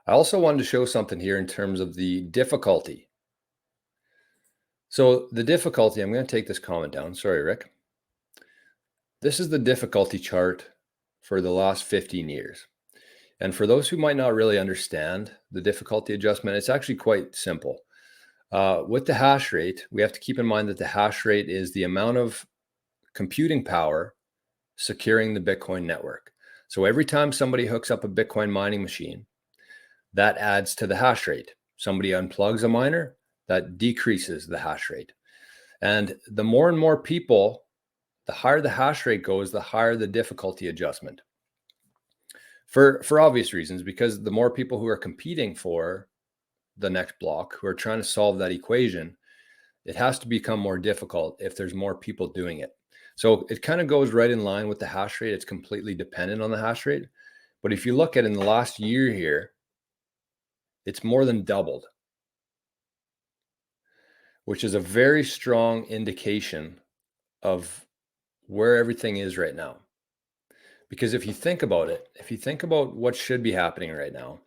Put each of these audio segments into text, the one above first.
I also wanted to show something here in terms of the difficulty. So the difficulty, I'm going to take this comment down. Sorry, Rick. This is the difficulty chart for the last 15 years. And for those who might not really understand the difficulty adjustment, it's actually quite simple. With the hash rate, we have to keep in mind that the hash rate is the amount of computing power securing the Bitcoin network. So every time somebody hooks up a Bitcoin mining machine, that adds to the hash rate. Somebody unplugs a miner, that decreases the hash rate. And the more and more people, the higher the hash rate goes, the higher the difficulty adjustment. For obvious reasons, because the more people who are competing for the next block, who are trying to solve that equation, it has to become more difficult if there's more people doing it. So it kind of goes right in line with the hash rate. It's completely dependent on the hash rate. But if you look at in the last year here, it's more than doubled, which is a very strong indication of where everything is right now. Because if you think about it, if you think about what should be happening right now,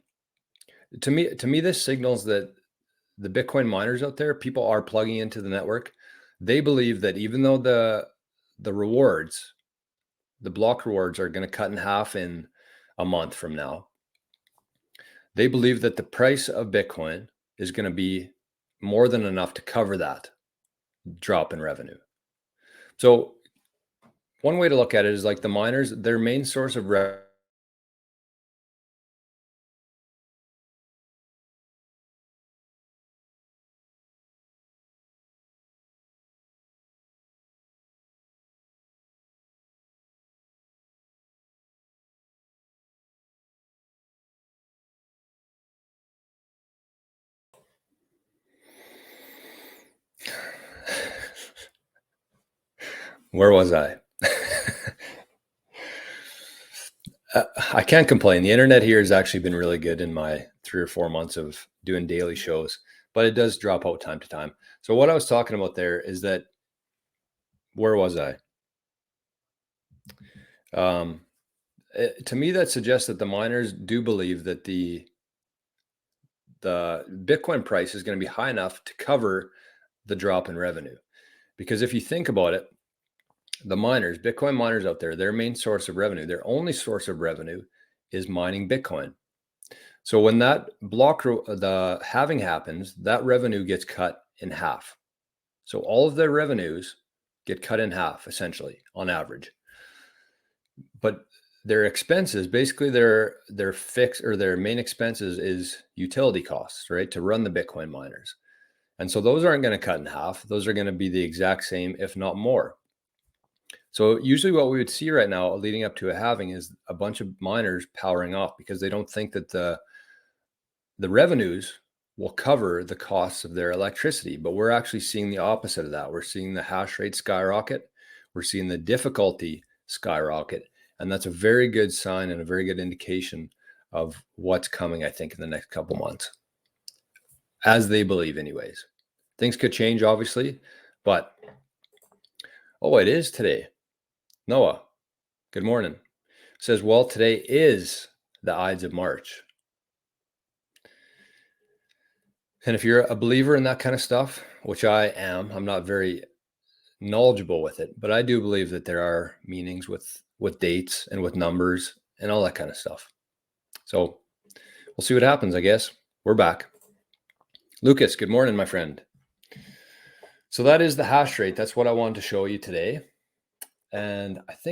to me, this signals that the Bitcoin miners out there, people are plugging into the network. They believe that even though the rewards, the block rewards are going to cut in half in a month from now, they believe that the price of Bitcoin is going to be more than enough to cover that drop in revenue. So one way to look at it is like the miners, their main source of revenue. Where was I? I can't complain. The internet here has actually been really good in my 3 or 4 months of doing daily shows, but it does drop out time to time. So what I was talking about there is that, where was I? To me, that suggests that the miners do believe that the Bitcoin price is going to be high enough to cover the drop in revenue. Because if you think about it, the miners, Bitcoin miners out there, their main source of revenue, their only source of revenue is mining Bitcoin. So when that the halving happens, that revenue gets cut in half. So all of their revenues get cut in half, essentially, on average. But their expenses, basically their fixed or their main expenses is utility costs, right, to run the Bitcoin miners. And so those aren't going to cut in half. Those are going to be the exact same, if not more. So usually what we would see right now leading up to a halving is a bunch of miners powering off because they don't think that the revenues will cover the costs of their electricity. But we're actually seeing the opposite of that. We're seeing the hash rate skyrocket. We're seeing the difficulty skyrocket. And that's a very good sign and a very good indication of what's coming, I think, in the next couple months, as they believe anyways. Things could change, obviously, but oh, it is today. Noah, good morning. Says, well, today is the Ides of March. And if you're a believer in that kind of stuff, which I am, I'm not very knowledgeable with it, but I do believe that there are meanings with dates and with numbers and all that kind of stuff. So we'll see what happens, I guess. We're back. Lucas, good morning, my friend. So that is the hash rate. That's what I wanted to show you today. And I think